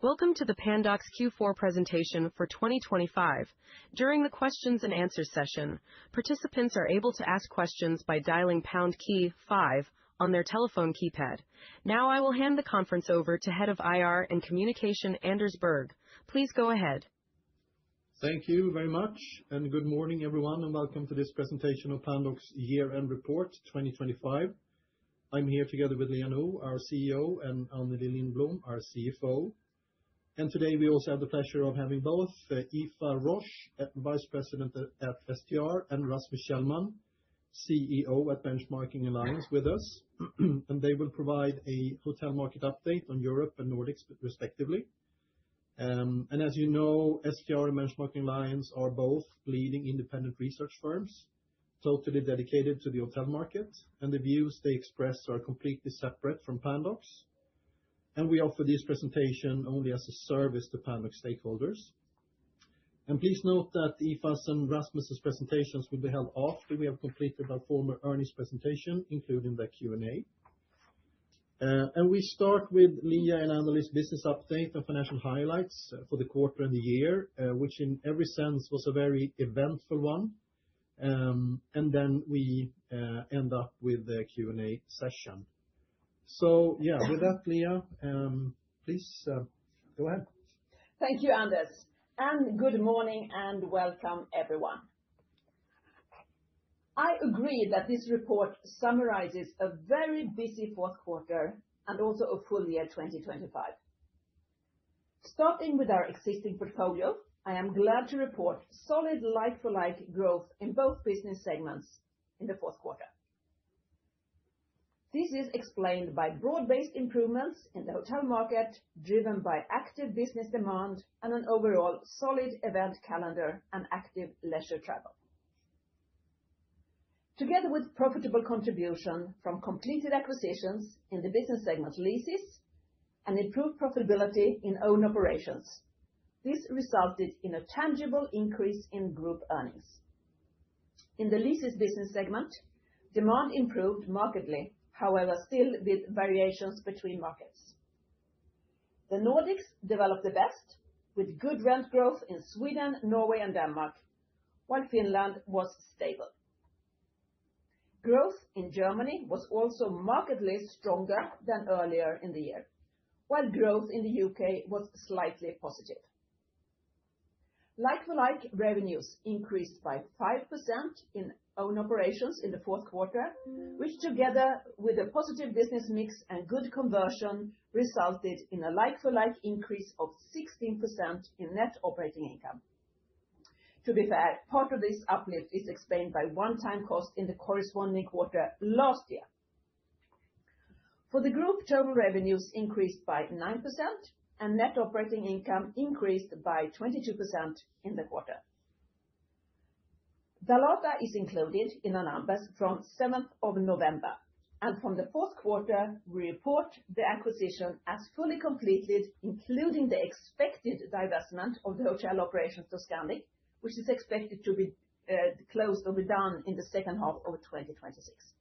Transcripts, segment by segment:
Welcome to the Pandox Q4 presentation for 2025. During the questions and answers session, participants are able to ask questions by dialing pound key 5 on their telephone keypad. Now I will hand the conference over to Head of IR and Communication, Anders Berg. Please go ahead. Thank you very much, and good morning, everyone, and welcome to this presentation of Pandox Year-End Report 2025. I'm here together with Liia Nõu, our CEO, and Anneli Lindblom, our CFO. And today we also have the pleasure of having both Aoife Roche, Vice President at STR, and Rasmus Kjellman, CEO at Benchmarking Alliance, with us. And they will provide a hotel market update on Europe and Nordics, respectively. And as you know, STR and Benchmarking Alliance are both leading independent research firms, totally dedicated to the hotel market, and the views they express are completely separate from Pandox. And we offer this presentation only as a service to Pandox stakeholders. And please note that Aoife's and Rasmus's presentations will be held after we have completed our formal earnings presentation, including the Q&A. And we start with Liia and Anneli's business update and financial highlights for the quarter and the year, which in every sense was a very eventful one. And then we end up with the Q&A session. So, yeah, with that, Liia, please go ahead. Thank you, Anders. And good morning and welcome, everyone. I agree that this report summarizes a very busy fourth quarter and also a full year 2025. Starting with our existing portfolio, I am glad to report solid like-for-like growth in both business segments in the fourth quarter. This is explained by broad-based improvements in the hotel market, driven by active business demand and an overall solid event calendar and active leisure travel. Together with profitable contribution from completed acquisitions in the business segment leases and improved profitability in own operations, this resulted in a tangible increase in group earnings. In the leases business segment, demand improved markedly, however, still with variations between markets. The Nordics developed the best, with good rent growth in Sweden, Norway, and Denmark, while Finland was stable. Growth in Germany was also markedly stronger than earlier in the year, while growth in the UK was slightly positive. Like-for-like revenues increased by 5% in own operations in the fourth quarter, which together with a positive business mix and good conversion, resulted in a like-for-like increase of 16% in net operating income. To be fair, part of this uplift is explained by one-time cost in the corresponding quarter last year. For the group, total revenues increased by 9%, and net operating income increased by 22% in the quarter. Dalata is included in the numbers from 7th of November, and from the fourth quarter, we report the acquisition as fully completed, including the expected divestment of the hotel operations to Scandic, which is expected to be closed or be done in the second half of 2026.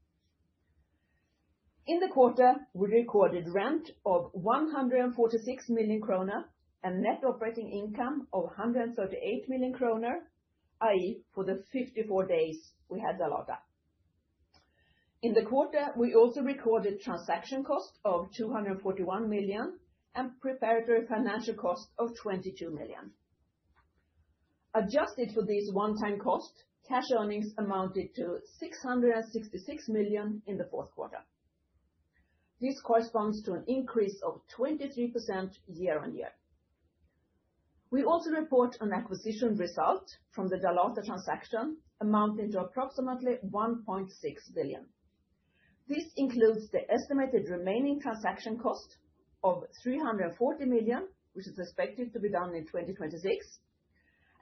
In the quarter, we recorded rent of 146 million kronor and net operating income of 138 million kronor, i.e., for the 54 days we had Dalata. In the quarter, we also recorded transaction cost of 241 million and preparatory financial cost of 22 million. Adjusted for these one-time costs, cash earnings amounted to 666 million in the fourth quarter. This corresponds to an increase of 23% year-on-year. We also report an acquisition result from the Dalata transaction amounting to approximately 1.6 billion. This includes the estimated remaining transaction cost of 340 million, which is expected to be done in 2026,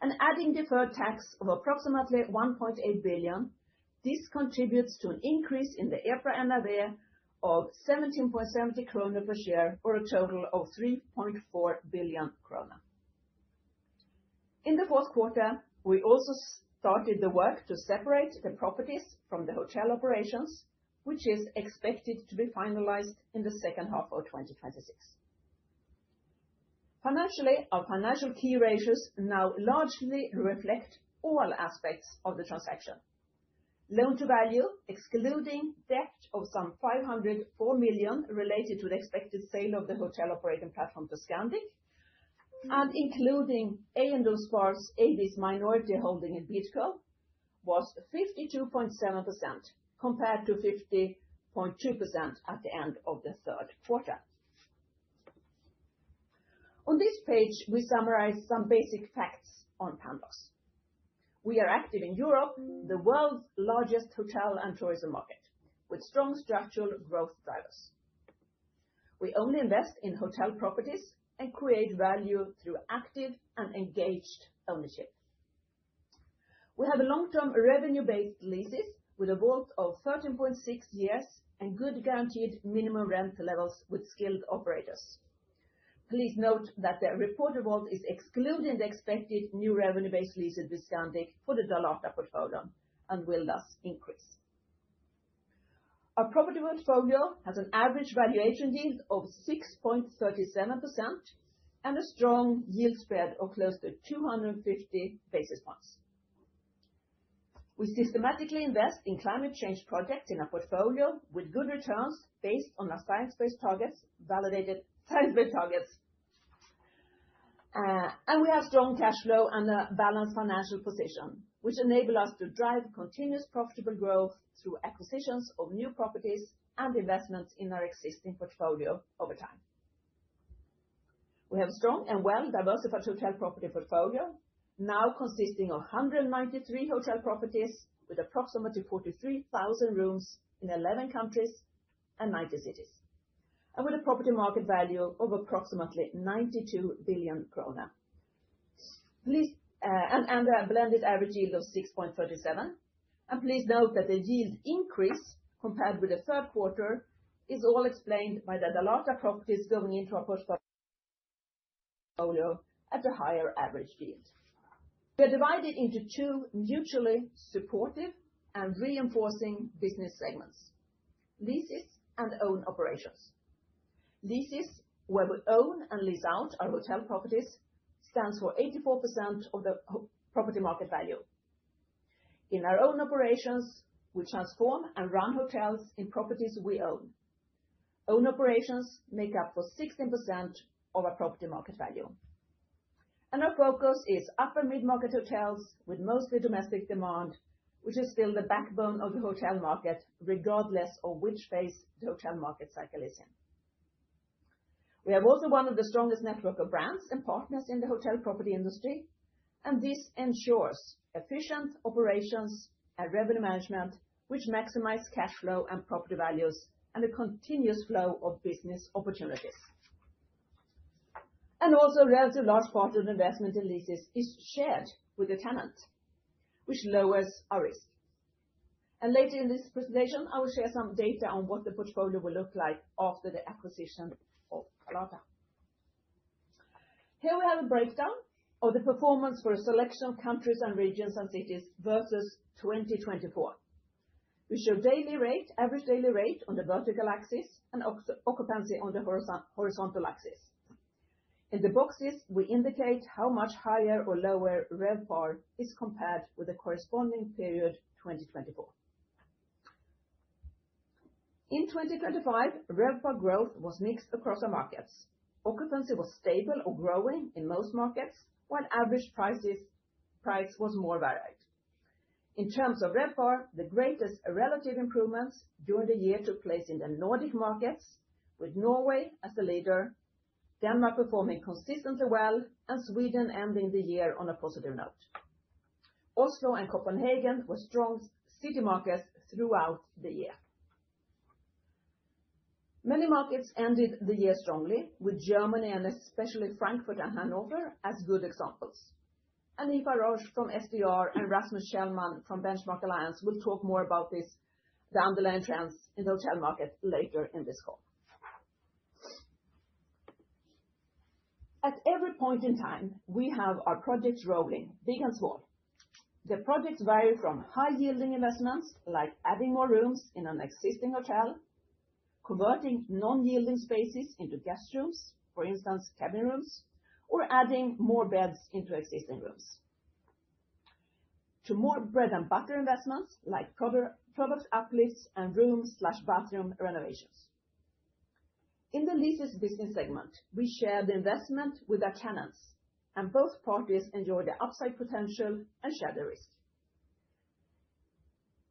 and adding deferred tax of approximately 1.8 billion. This contributes to an increase in the EPRA NRV of 17.70 krona per share, or a total of 3.4 billion krona. In the fourth quarter, we also started the work to separate the properties from the hotel operations, which is expected to be finalized in the second half of 2026. Financially, our financial key ratios now largely reflect all aspects of the transaction. Loan to value, excluding debt of some 504 million related to the expected sale of the hotel operating platform to Scandic, and including A&O's AB's minority holding in Bidco, was 52.7% compared to 50.2% at the end of the third quarter. On this page, we summarize some basic facts on Pandox. We are active in Europe, the world's largest hotel and tourism market, with strong structural growth drivers. We only invest in hotel properties and create value through active and engaged ownership. We have long-term revenue-based leases with a WALT of 13.6 years and good guaranteed minimum rent levels with skilled operators. Please note that the reported WALT is excluding the expected new revenue-based leases with Scandic for the Dalata portfolio and will thus increase. Our property portfolio has an average valuation yield of 6.37% and a strong yield spread of close to 250 basis points. We systematically invest in climate change projects in our portfolio with good returns based on our science-based targets, validated science-based targets. And we have strong cash flow and a balanced financial position, which enable us to drive continuous profitable growth through acquisitions of new properties and investments in our existing portfolio over time. We have a strong and well-diversified hotel property portfolio, now consisting of 193 hotel properties with approximately 43,000 rooms in 11 countries and 90 cities, and with a property market value of approximately 92 billion krona. And a blended average yield of 6.37. And please note that the yield increase compared with the third quarter is all explained by the Dalata properties going into our portfolio at a higher average yield. We are divided into two mutually supportive and reinforcing business segments: leases and own operations. Leases, where we own and lease out our hotel properties, stands for 84% of the property market value. In our own operations, we transform and run hotels in properties we own. Own operations make up for 16% of our property market value. And our focus is upper mid-market hotels with mostly domestic demand, which is still the backbone of the hotel market, regardless of which phase the hotel market cycle is in. We have also one of the strongest network of brands and partners in the hotel property industry, and this ensures efficient operations and revenue management, which maximize cash flow and property values and a continuous flow of business opportunities. And also, a relatively large part of the investment in leases is shared with the tenant, which lowers our risk. And later in this presentation, I will share some data on what the portfolio will look like after the acquisition of Dalata. Here we have a breakdown of the performance for a selection of countries and regions and cities versus 2024. We show daily rate, average daily rate on the vertical axis and occupancy on the horizontal axis. In the boxes, we indicate how much higher or lower RevPAR is compared with the corresponding period 2024. In 2025, RevPAR growth was mixed across our markets. Occupancy was stable or growing in most markets, while average price was more varied. In terms of RevPAR, the greatest relative improvements during the year took place in the Nordic markets, with Norway as the leader, Denmark performing consistently well, and Sweden ending the year on a positive note. Oslo and Copenhagen were strong city markets throughout the year. Many markets ended the year strongly, with Germany and especially Frankfurt and Hanover as good examples. And Aoife Roche from SDR and Rasmus Schellman from Benchmark Alliance will talk more about this, the underlying trends in the hotel market later in this call. At every point in time, we have our projects rolling, big and small. The projects vary from high-yielding investments, like adding more rooms in an existing hotel, converting non-yielding spaces into guest rooms, for instance, cabin rooms, or adding more beds into existing rooms, to more bread and butter investments like product uplifts and room/bathroom renovations. In the leases business segment, we share the investment with our tenants, and both parties enjoy the upside potential and share the risk.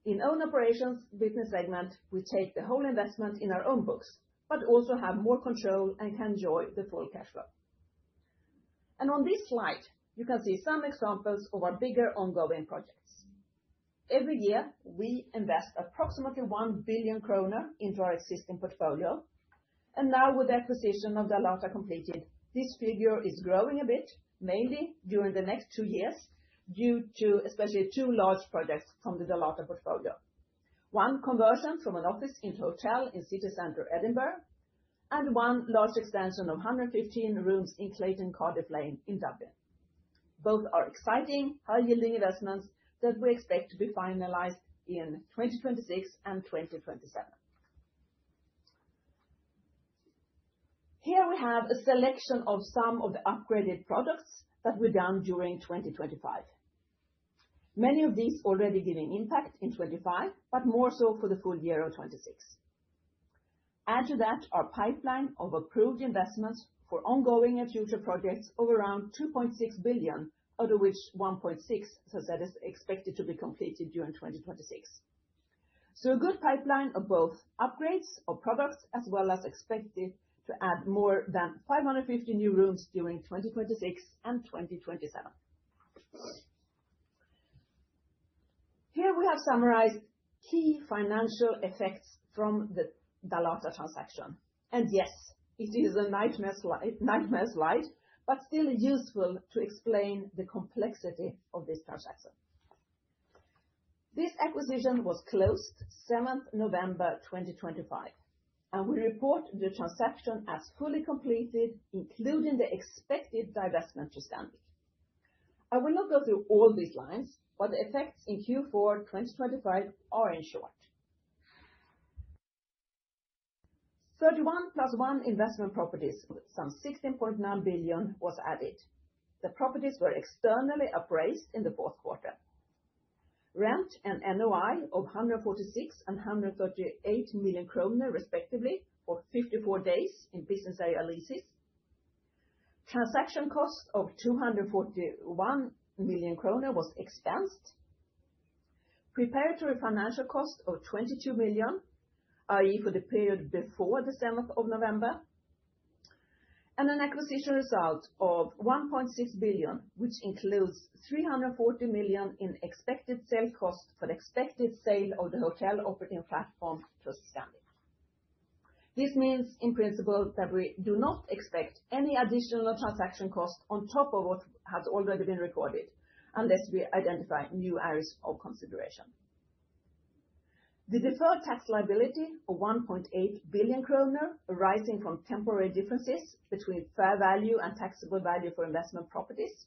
In own operations business segment, we take the whole investment in our own books, but also have more control and can enjoy the full cash flow. And on this slide, you can see some examples of our bigger ongoing projects. Every year, we invest approximately 1 billion kronor into our existing portfolio. And now with the acquisition of Dalata completed, this figure is growing a bit, mainly during the next 2 years, due to especially 2 large projects from the Dalata portfolio. One conversion from an office into hotel in city centre Edinburgh, and one large extension of 115 rooms in Clayton Cardiff Lane in Dublin. Both are exciting, high-yielding investments that we expect to be finalized in 2026 and 2027. Here we have a selection of some of the upgraded products that were done during 2025. Many of these already giving impact in 25, but more so for the full year of 26. Add to that our pipeline of approved investments for ongoing and future projects of around 2.6 billion, out of which 1.6, so that is expected to be completed during 2026. So a good pipeline of both upgrades of products as well as expected to add more than 550 new rooms during 2026 and 2027. Here we have summarized key financial effects from the Dalata transaction. And yes, it is a nightmare slide, but still useful to explain the complexity of this transaction. This acquisition was closed 7th November 2025, and we report the transaction as fully completed, including the expected divestment to Scandic. I will not go through all these lines, but the effects in Q4 2025 are in short. 31 + 1 investment properties with some 16.9 billion was added. The properties were externally appraised in the fourth quarter. Rent and NOI of 146 and 138 million kronor respectively for 54 days in business area leases. Transaction cost of 241 million kronor was expensed. Preparatory financial cost of 22 million, i.e. for the period before the 7th of November, and an acquisition result of 1.6 billion, which includes 340 million in expected sale cost for the expected sale of the hotel operating platform to Scandic. This means, in principle, that we do not expect any additional transaction cost on top of what has already been recorded, unless we identify new areas of consideration. The deferred tax liability of 1.8 billion kronor arising from temporary differences between fair value and taxable value for investment properties.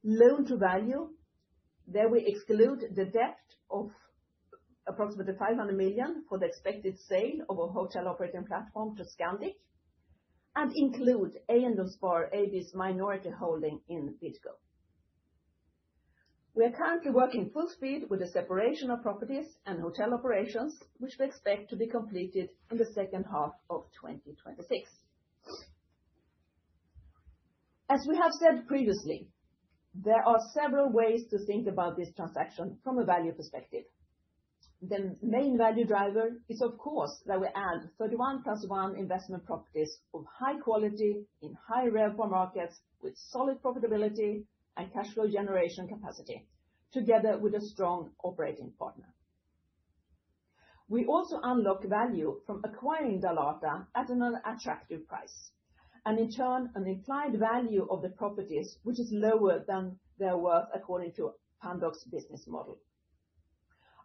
Loan to value, there we exclude the debt of approximately 500 million for the expected sale of a hotel operating platform to Scandic, and include Eiendomsspar AB's minority holding in Bidco. We are currently working full speed with the separation of properties and hotel operations, which we expect to be completed in the second half of 2026. As we have said previously, there are several ways to think about this transaction from a value perspective. The main value driver is, of course, that we add 31 + 1 investment properties of high quality in high RevPAR markets with solid profitability and cash flow generation capacity, together with a strong operating partner. We also unlock value from acquiring Dalata at an attractive price, and in turn, an implied value of the properties which is lower than their worth according to Pandox business model.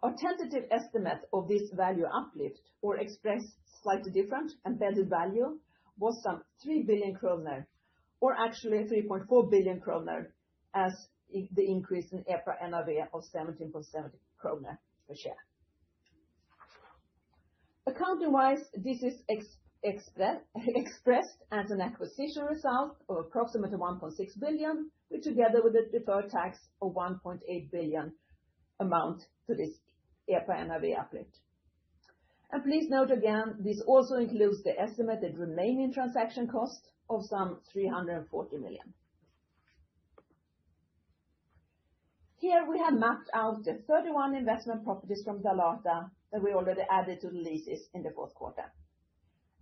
Our tentative estimate of this value uplift, or expressed slightly different, embedded value, was some 3 billion kronor, or actually 3.4 billion kronor, as the increase in EPRA NAV of 17.70 kronor per share. Accounting-wise, this is expressed as an acquisition result of approximately 1.6 billion, which together with the deferred tax of 1.8 billion amount to this EPRA NAV uplift. And please note again, this also includes the estimated remaining transaction cost of some 340 million. Here we have mapped out the 31 investment properties from Dalata that we already added to the leases in the fourth quarter.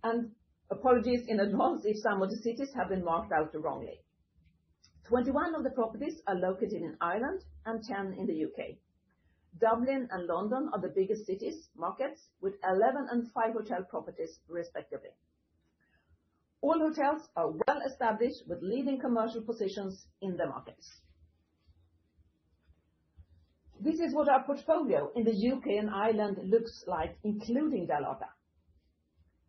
And apologies in advance if some of the cities have been marked out wrongly. 21 of the properties are located in Ireland and 10 in the UK. Dublin and London are the biggest markets, with 11 and 5 hotel properties respectively. All hotels are well established with leading commercial positions in the markets. This is what our portfolio in the UK and Ireland looks like, including Dalata.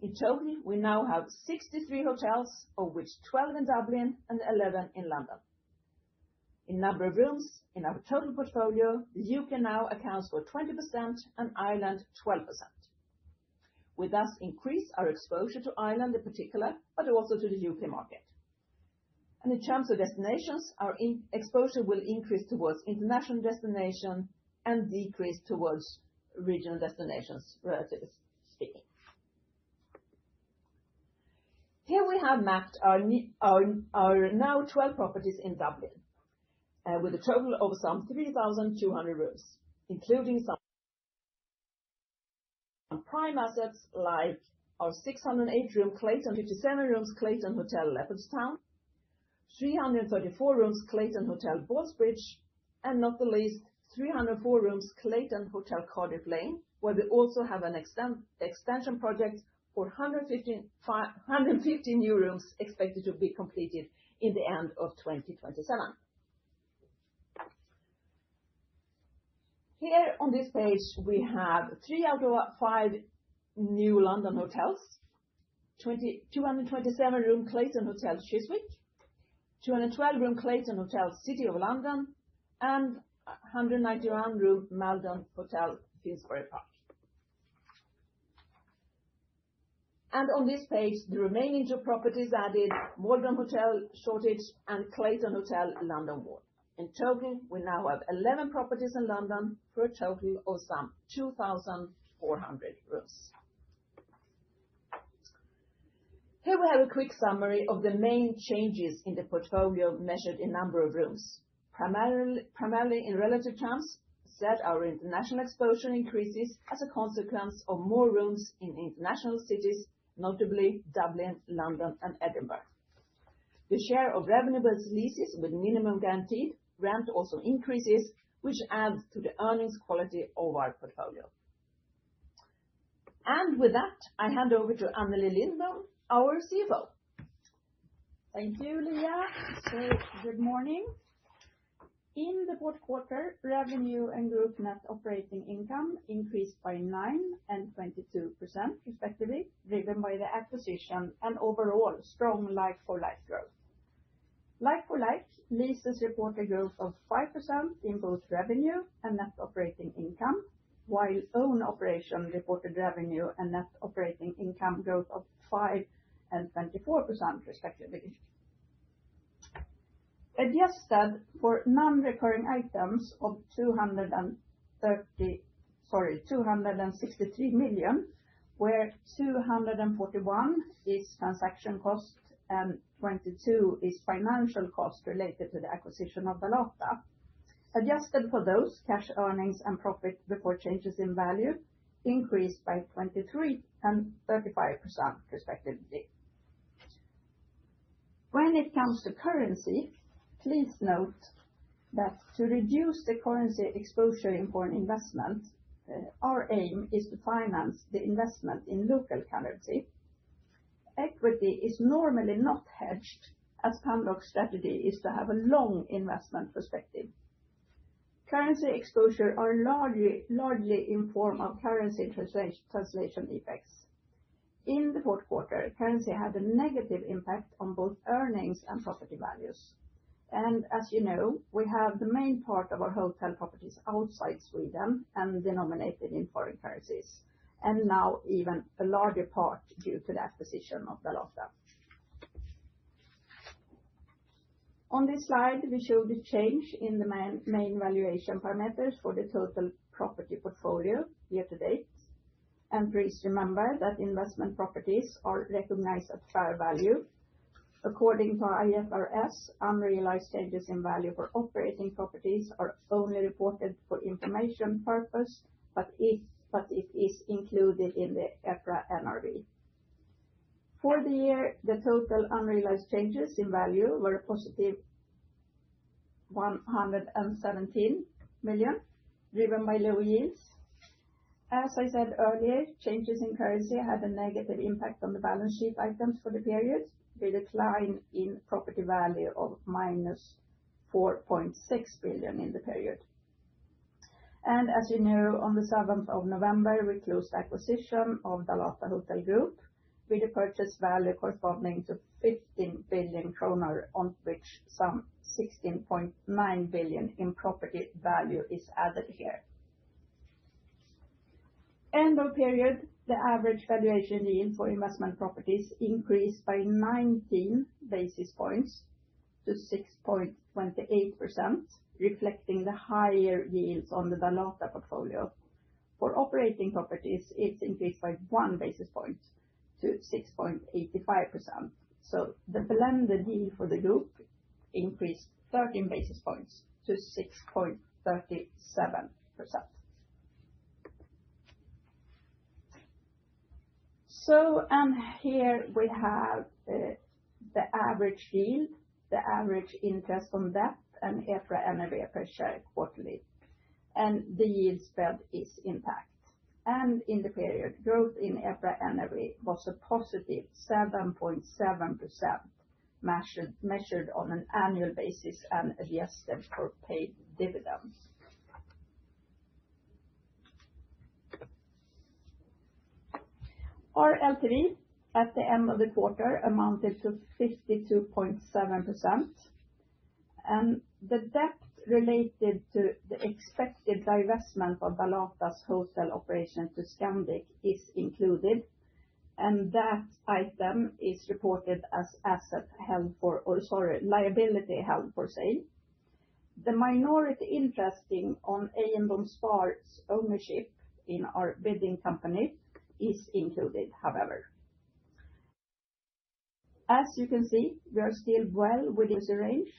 In total, we now have 63 hotels, of which 12 in Dublin and 11 in London. In number of rooms in our total portfolio, the UK now accounts for 20% and Ireland 12%. We thus increase our exposure to Ireland in particular, but also to the UK market. And in terms of destinations, our exposure will increase towards international destinations and decrease towards regional destinations, relatively speaking. Here we have mapped our now 12 properties in Dublin, with a total of some 3,200 rooms, including some prime assets like our 608-room Clayton, 57 rooms Clayton Hotel Leopardstown, 334 rooms Clayton Hotel Ballsbridge, and not the least, 304 rooms Clayton Hotel Cardiff Lane, where we also have an extension project for 150 new rooms expected to be completed in the end of 2027. Here on this page, we have 3 out of 5 new London hotels, 227-room Clayton Hotel Chiswick, 212-room Clayton Hotel City of London, and 191-room Maldon Hotel Finsbury Park. And on this page, the remaining 2 properties added, Maldon Hotel Shoreditch and Clayton Hotel London Wall. In total, we now have 11 properties in London for a total of some 2,400 rooms. Here we have a quick summary of the main changes in the portfolio measured in number of rooms. Primarily in relative terms, said our international exposure increases as a consequence of more rooms in international cities, notably Dublin, London and Edinburgh. The share of revenue-based leases with minimum guaranteed rent also increases, which adds to the earnings quality of our portfolio. And with that, I hand over to Anneli Lindblom, our CFO. Thank you, Leah. So, good morning. In the fourth quarter, revenue and group net operating income increased by 9% and 22% respectively, driven by the acquisition and overall strong like-for-like growth. Like-for-like, leases report a growth of 5% in both revenue and net operating income, while own operation reported revenue and net operating income growth of 5% and 24% respectively. Adjusted for non-recurring items of 263 million, where 241 is transaction cost and 22 is financial cost related to the acquisition of Dalata. Adjusted for those, cash earnings and profit before changes in value increased by 23% and 35% respectively. When it comes to currency, please note that to reduce the currency exposure in foreign investment, our aim is to finance the investment in local currency. Equity is normally not hedged, as Pandox strategy is to have a long investment perspective. Currency exposure are largely in form of currency translation effects. In the fourth quarter, currency had a negative impact on both earnings and property values. And as you know, we have the main part of our hotel properties outside Sweden and denominated in foreign currencies. and now even a larger part due to the acquisition of Dalata. On this slide, we show the change in the main valuation parameters for the total property portfolio year to date. And please remember that investment properties are recognized at fair value. According to IFRS, unrealized changes in value for operating properties are only reported for information purpose, but it is included in the EPRA NRV. For the year, the total unrealized changes in value were a positive 117 million, driven by low yields. As I said earlier, changes in currency had a negative impact on the balance sheet items for the period, with a decline in property value of minus 4.6 billion in the period. And as you know, on the 7th of November, we closed acquisition of Dalata Hotel Group, with a purchase value corresponding to 15 billion kronor, on which some 16.9 billion in property value is added here. End of period, the average valuation yield for investment properties increased by 19 basis points to 6.28%, reflecting the higher yields on the Dalata portfolio. For operating properties, it's increased by 1 basis point to 6.85%. So the blended yield for the group increased 13 basis points to 6.37%. So, and here we have the average yield, the average interest on debt, and EPRA NRV per share quarterly. And the yield spread is intact. And in the period, growth in EPRA NRV was a positive 7.7%, measured on an annual basis and adjusted for paid dividends. Our LTV at the end of the quarter amounted to 52.7%, and the debt related to the expected divestment of Dalata's hotel operation to Scandic is included, and that item is reported as liability held for sale. The minority interest on Eiendomsspar's ownership in our bidding company is included, however. As you can see, we are still well within the range.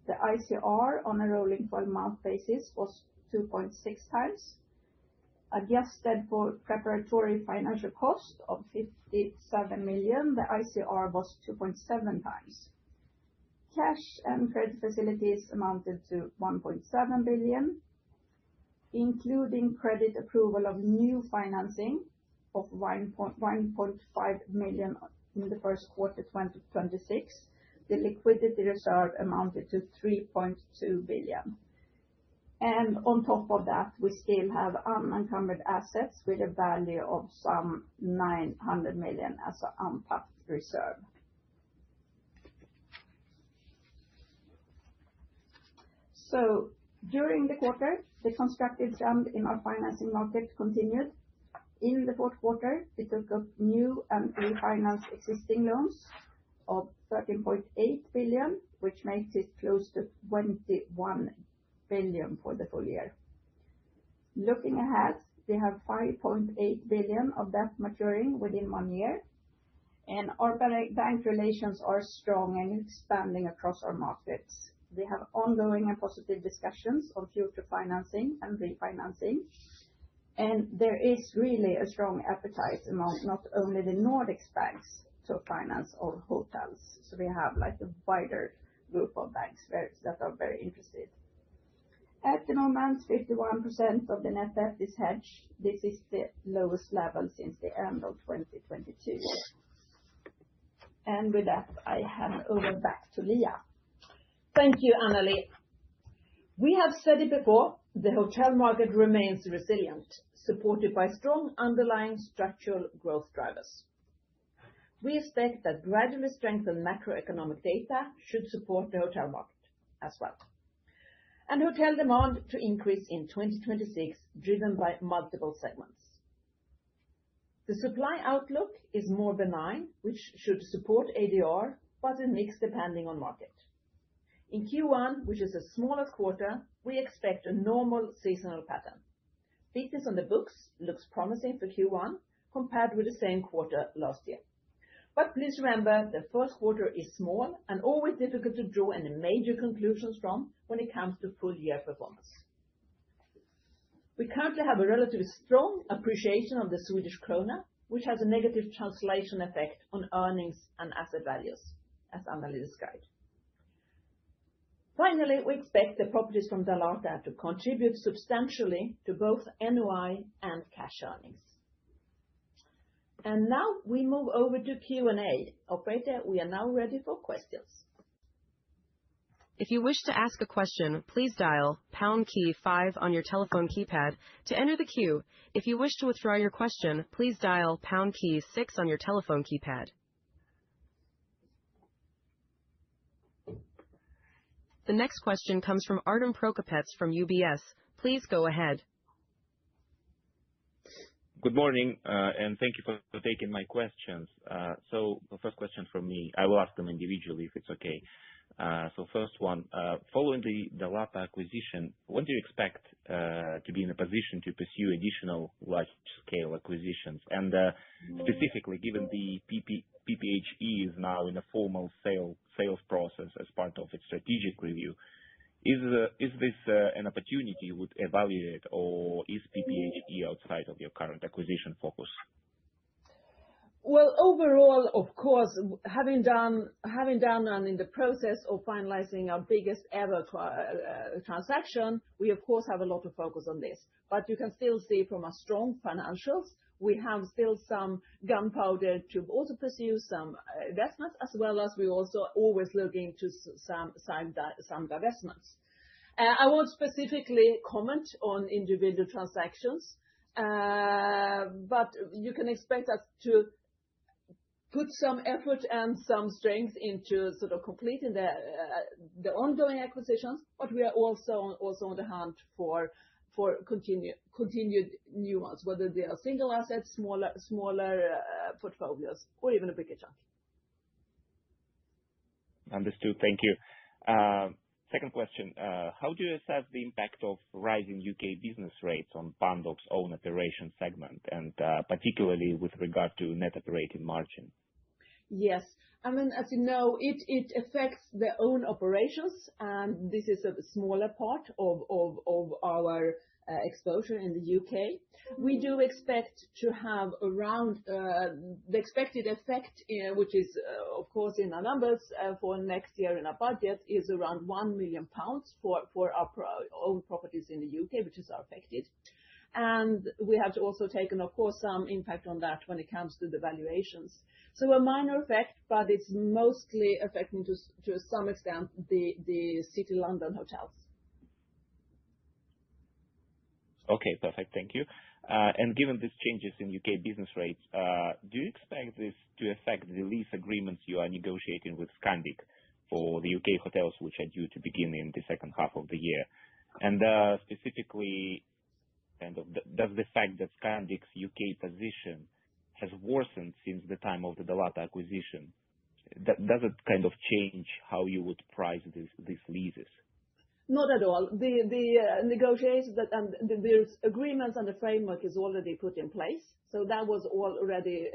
The ICR on a rolling 12-month basis was 2.6 times. Adjusted for preparatory financial cost of 57 million, the ICR was 2.7 times. Cash and credit facilities amounted to 1.7 billion, including credit approval of new financing of 1.5 million in the first quarter 2026. The liquidity reserve amounted to 3.2 billion. And on top of that, we still have unencumbered assets with a value of some 900 million as an untapped reserve. So during the quarter, the constructive trend in our financing market continued. In the fourth quarter, we took up new and refinanced existing loans of 13.8 billion, which makes it close to 21 billion for the full year. Looking ahead, we have 5.8 billion of debt maturing within 1 year, and our bank relations are strong and expanding across our markets. We have ongoing and positive discussions on future financing and refinancing, and there is really a strong appetite among not only the Nordics banks to finance our hotels. So we have like a wider group of banks that are very interested. At the moment, 51% of the net debt is hedged. This is the lowest level since the end of 2022. And with that, I hand over back to Liia. Thank you, Anneli. We have said it before, the hotel market remains resilient, supported by strong underlying structural growth drivers. We expect that gradually strengthened macroeconomic data should support the hotel market as well, and hotel demand to increase in 2026, driven by multiple segments. The supply outlook is more benign, which should support ADR, but a mix depending on market. In Q1, which is the smallest quarter, we expect a normal seasonal pattern. Business on the books looks promising for Q1 compared with the same quarter last year. But please remember, the first quarter is small and always difficult to draw any major conclusions from when it comes to full year performance. We currently have a relatively strong appreciation of the Swedish krona, which has a negative translation effect on earnings and asset values, as Anneli described. Finally, we expect the properties from Dalata to contribute substantially to both NOI and cash earnings. And now we move over to Q&A. Operator, we are now ready for questions. If you wish to ask a question, please dial pound key 5 on your telephone keypad to enter the queue. If you wish to withdraw your question, please dial pound key 6 on your telephone keypad. The next question comes from Artem Prokopets from UBS. Please go ahead. Good morning, and thank you for taking my questions. So the first question from me, I will ask them individually if it's okay. So first one, following the Dalata acquisition, when do you expect to be in a position to pursue additional large-scale acquisitions? And specifically, given the PPHE is now in a formal sales process as part of its strategic review, is this an opportunity you would evaluate, or is PPHE outside of your current acquisition focus? Well, overall, of course, having done and in the process of finalizing our biggest ever transaction, we of course have a lot of focus on this. But you can still see from our strong financials, we have still some gunpowder to also pursue some investments, as well as we also always looking to some divestments. I won't specifically comment on individual transactions, but you can expect us to put some effort and some strength into sort of completing the ongoing acquisitions, but we are also on the hunt for continued new ones, whether they are single assets, smaller portfolios, or even a bigger chunk. Understood. Thank you. Second question, how do you assess the impact of rising UK business rates on Pandox own operation segment, and particularly with regard to net operating margin? Yes. I mean, as you know, it affects their own operations, and this is a smaller part of our exposure in the UK. We do expect to have around the expected effect, which is, of course, in our numbers for next year in our budget, is around £1 million for our own properties in the UK, which is affected. And we have to also taken, of course, some impact on that when it comes to the valuations. So a minor effect, but it's mostly affecting to some extent the City London hotels. Okay, perfect. Thank you. And given these changes in UK business rates, do you expect this to affect the lease agreements you are negotiating with Scandic for the UK hotels, which are due to begin in the second half of the year? And specifically, does the fact that Scandic's UK position has worsened since the time of the Dalata acquisition, does it kind of change how you would price these leases? Not at all. The negotiations and the agreements and the framework is already put in place. So that was already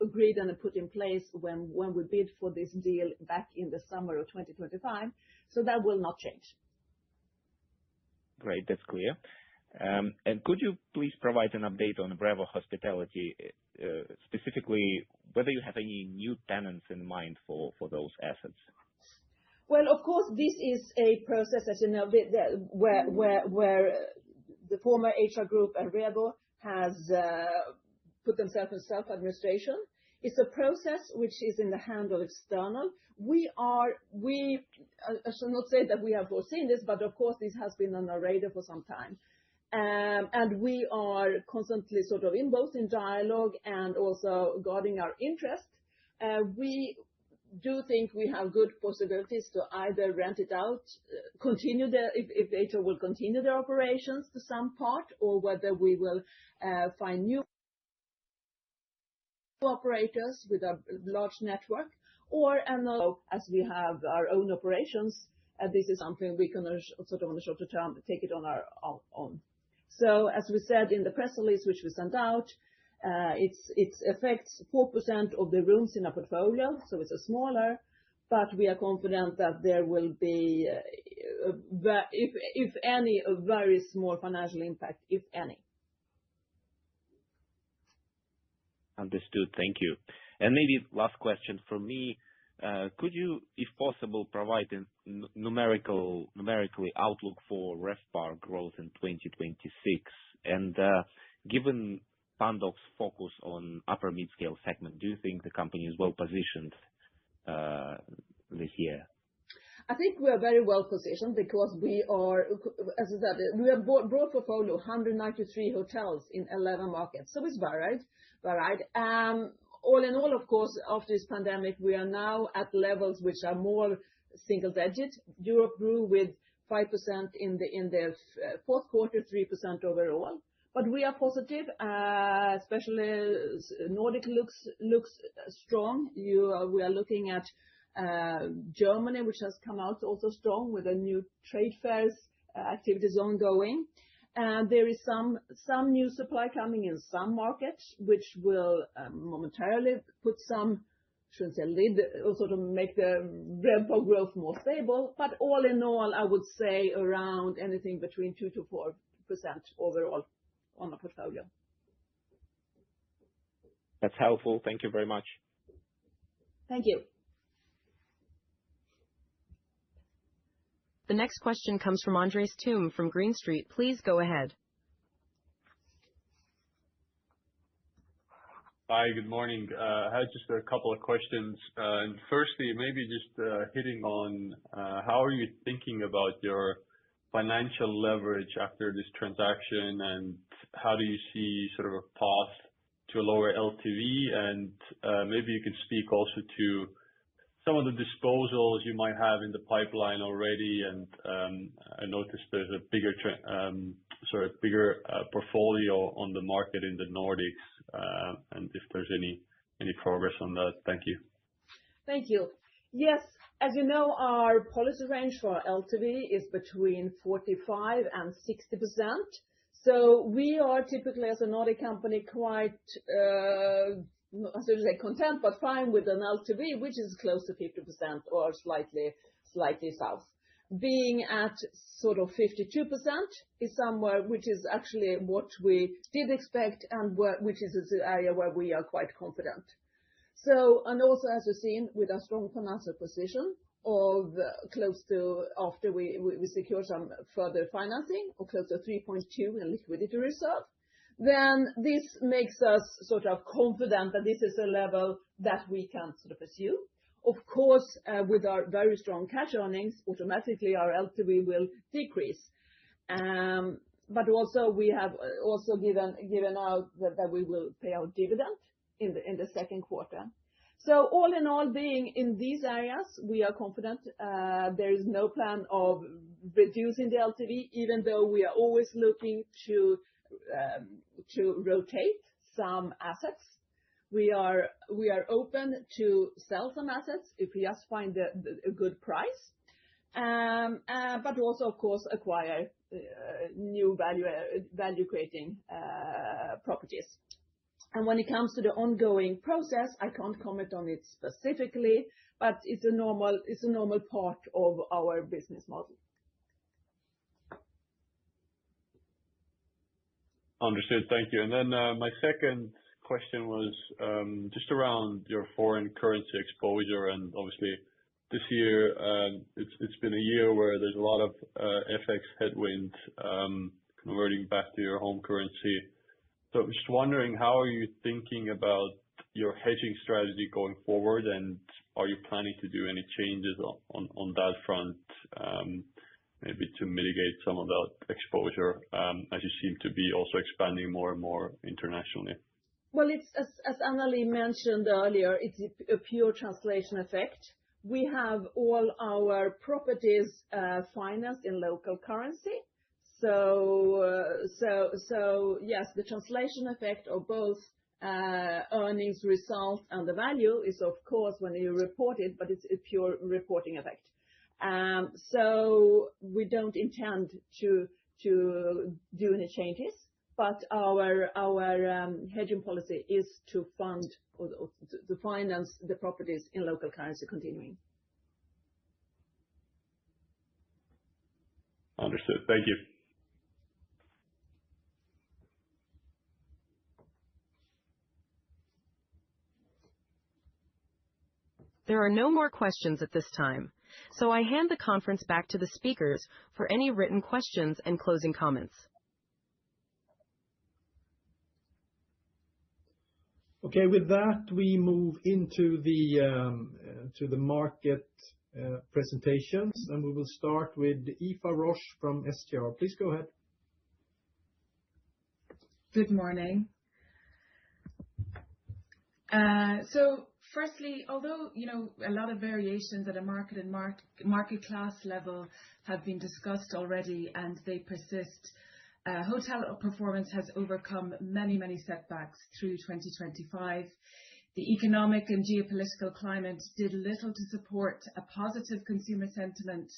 agreed and put in place when we bid for this deal back in the summer of 2025. So that will not change. Great, that's clear. And could you please provide an update on Brevo Hospitality, specifically whether you have any new tenants in mind for those assets? Well, of course, this is a process, as you know, where the former HR group and Brevo has put themselves in self-administration. It's a process which is in the hand of external. I shall not say that we have foreseen this, but of course, this has been on our radar for some time. And we are constantly sort of both in dialogue and also guarding our interest. We do think we have good possibilities to either rent it out, if HR will continue their operations to some part, or whether we will find new operators with a large network, or as we have our own operations, this is something we can sort of on the shorter term take it on our own. So as we said in the press release which we sent out, it affects 4% of the rooms in our portfolio, so it's a smaller, but we are confident that there will be, if any, a very small financial impact, if any. Understood. Thank you. And maybe last question from me. Could you, if possible, provide a numerically outlook for RevPAR growth in 2026? And given Pandox focus on upper mid-scale segment, do you think the company is well positioned this year? I think we are very well positioned because we are, as I said, we have broad portfolio, 193 hotels in 11 markets. So it's varied. All in all, of course, after this pandemic, we are now at levels which are more single digit. Europe grew with 5% in the fourth quarter, 3% overall. But we are positive, especially Nordic looks strong. We are looking at Germany, which has come out also strong with a new trade fairs activities ongoing. And there is some new supply coming in some markets, which will momentarily put some, shouldn't say lid, or sort of make the RevPAR growth more stable. But all in all, I would say around anything between 2 to 4% overall on the portfolio. That's helpful. Thank you very much. Thank you. The next question comes from Andres Toome from Green Street. Please go ahead. Hi, good morning. I had just a couple of questions. And firstly, maybe just hitting on how are you thinking about your financial leverage after this transaction, and how do you see sort of a path to a lower LTV? And maybe you can speak also to some of the disposals you might have in the pipeline already. And I noticed there's a bigger portfolio on the market in the Nordics, and if there's any progress on that. Thank you. Thank you. Yes, as you know, our policy range for LTV is between 45 and 60%. So we are typically, as a Nordic company, quite, I should say content, but fine with an LTV, which is close to 50% or slightly south. Being at sort of 52% is somewhere which is actually what we did expect, and which is an area where we are quite confident. So, and also as you've seen with our strong financial position of close to, after we secure some further financing or close to 3.2 in liquidity reserve, then this makes us sort of confident that this is a level that we can sort of pursue. Of course, with our very strong cash earnings, automatically our LTV will decrease. But also we have also given out that we will pay out dividend in the second quarter. So all in all, being in these areas, we are confident. There is no plan of reducing the LTV, even though we are always looking to rotate some assets. We are open to sell some assets if we just find a good price, but also of course acquire new value creating properties. And when it comes to the ongoing process, I can't comment on it specifically, but it's a normal part of our business model. Understood. Thank you. And then my second question was just around your foreign currency exposure. And obviously this year it's been a year where there's a lot of FX headwind converting back to your home currency. So I'm just wondering, how are you thinking about your hedging strategy going forward, and are you planning to do any changes on that front, maybe to mitigate some of that exposure, as you seem to be also expanding more and more internationally? Well, it's as Anneli mentioned earlier, it's a pure translation effect. We have all our properties financed in local currency. So yes, the translation effect of both earnings result and the value is, of course, when you report it, but it's a pure reporting effect. So we don't intend to do any changes, but our hedging policy is to fund or to finance the properties in local currency continuing. Understood. Thank you. There are no more questions at this time, so I hand the conference back to the speakers for any written questions and closing comments. Okay, with that, we move into the market presentations, and we will start with Aoife Roche from STR. Please go ahead. Good morning. So firstly, although a lot of variations at a market and market class level have been discussed already and they persist, hotel performance has overcome many setbacks through 2025. The economic and geopolitical climate did little to support a positive consumer sentiment,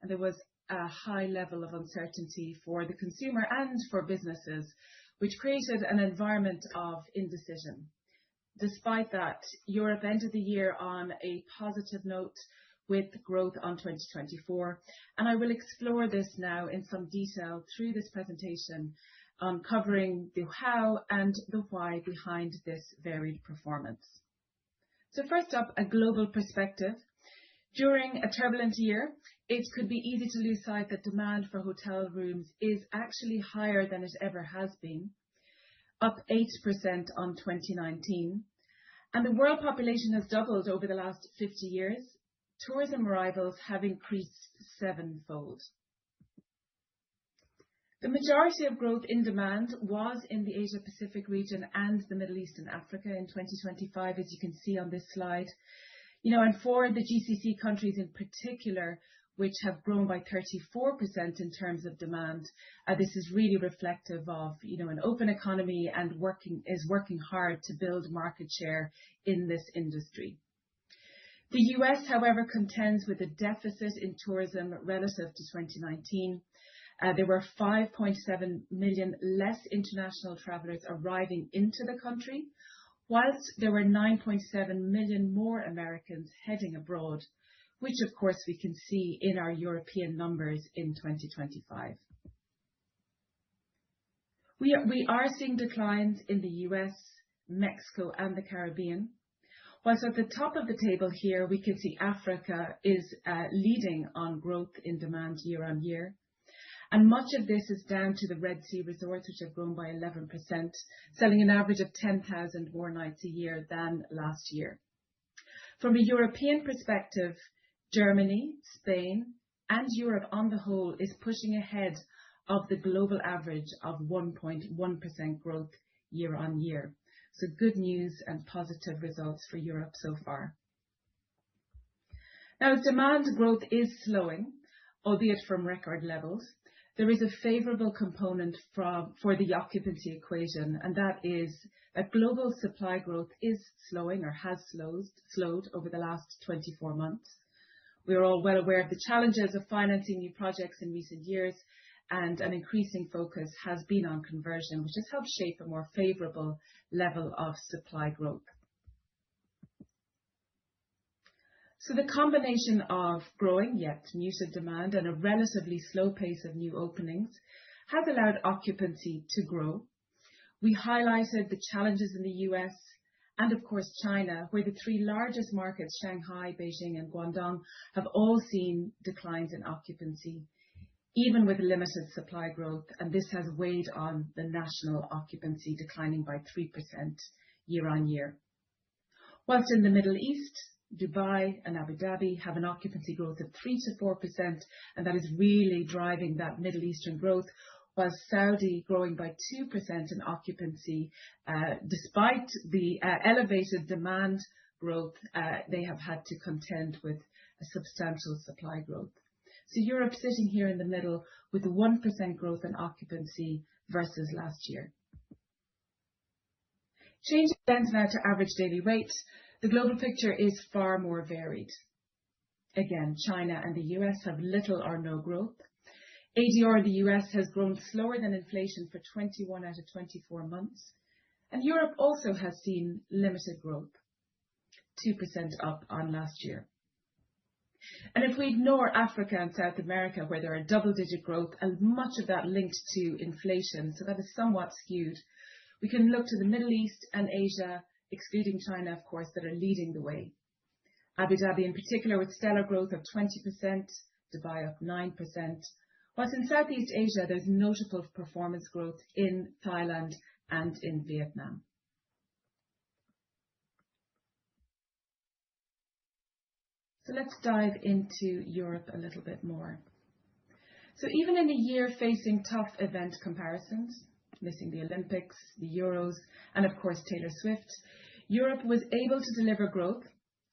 and there was a high level of uncertainty for the consumer and for businesses, which created an environment of indecision. Despite that, Europe ended the year on a positive note with growth on 2024, and I will explore this now in some detail through this presentation, covering the how and the why behind this varied performance. So first up, a global perspective. During a turbulent year, it could be easy to lose sight that demand for hotel rooms is actually higher than it ever has been, up 8% on 2019. And the world population has doubled over the last 50 years. Tourism arrivals have increased 7-fold. The majority of growth in demand was in the Asia-Pacific region and the Middle East and Africa in 2025, as you can see on this slide. And for the GCC countries in particular, which have grown by 34% in terms of demand, this is really reflective of, an open economy and working hard to build market share in this industry. The US, however, contends with a deficit in tourism relative to 2019. There were 5.7 million less international travelers arriving into the country, whilst there were 9.7 million more Americans heading abroad, which of course we can see in our European numbers in 2025. We are seeing declines in the US, Mexico and the Caribbean. Whilst at the top of the table here, we can see Africa is leading on growth in demand year on year. And much of this is down to the Red Sea resorts, which have grown by 11%, selling an average of 10,000 more nights a year than last year. From a European perspective, Germany, Spain, and Europe on the whole is pushing ahead of the global average of 1.1% growth year on year. So good news and positive results for Europe so far. Now, as demand growth is slowing, albeit from record levels, there is a favorable component for the occupancy equation, and that is that global supply growth is slowing or has slowed over the last 24 months. We are all well aware of the challenges of financing new projects in recent years, and an increasing focus has been on conversion, which has helped shape a more favorable level of supply growth. So the combination of growing yet muted demand and a relatively slow pace of new openings has allowed occupancy to grow. We highlighted the challenges in the US and of course China, where the three largest markets, Shanghai, Beijing and Guangdong, have all seen declines in occupancy, even with limited supply growth, and this has weighed on the national occupancy, declining by 3% year on year. Whilst in the Middle East, Dubai and Abu Dhabi have an occupancy growth of 3 to 4%, and that is really driving that Middle Eastern growth, while Saudi growing by 2% in occupancy. Despite the elevated demand growth, they have had to contend with a substantial supply growth. So Europe sitting here in the middle with 1% growth in occupancy versus last year. Changing lens now to average daily rate, the global picture is far more varied. Again, China and the US have little or no growth. ADR in the US has grown slower than inflation for 21 out of 24 months. And Europe also has seen limited growth, 2% up on last year. And if we ignore Africa and South America, where there are double-digit growth and much of that linked to inflation, so that is somewhat skewed, we can look to the Middle East and Asia, excluding China, of course, that are leading the way. Abu Dhabi in particular with stellar growth of 20%, Dubai up 9%, whilst in Southeast Asia there's notable performance growth in Thailand and in Vietnam. So let's dive into Europe a little bit more. So even in a year facing tough event comparisons, missing the Olympics, the Euros, and of course Taylor Swift, Europe was able to deliver growth.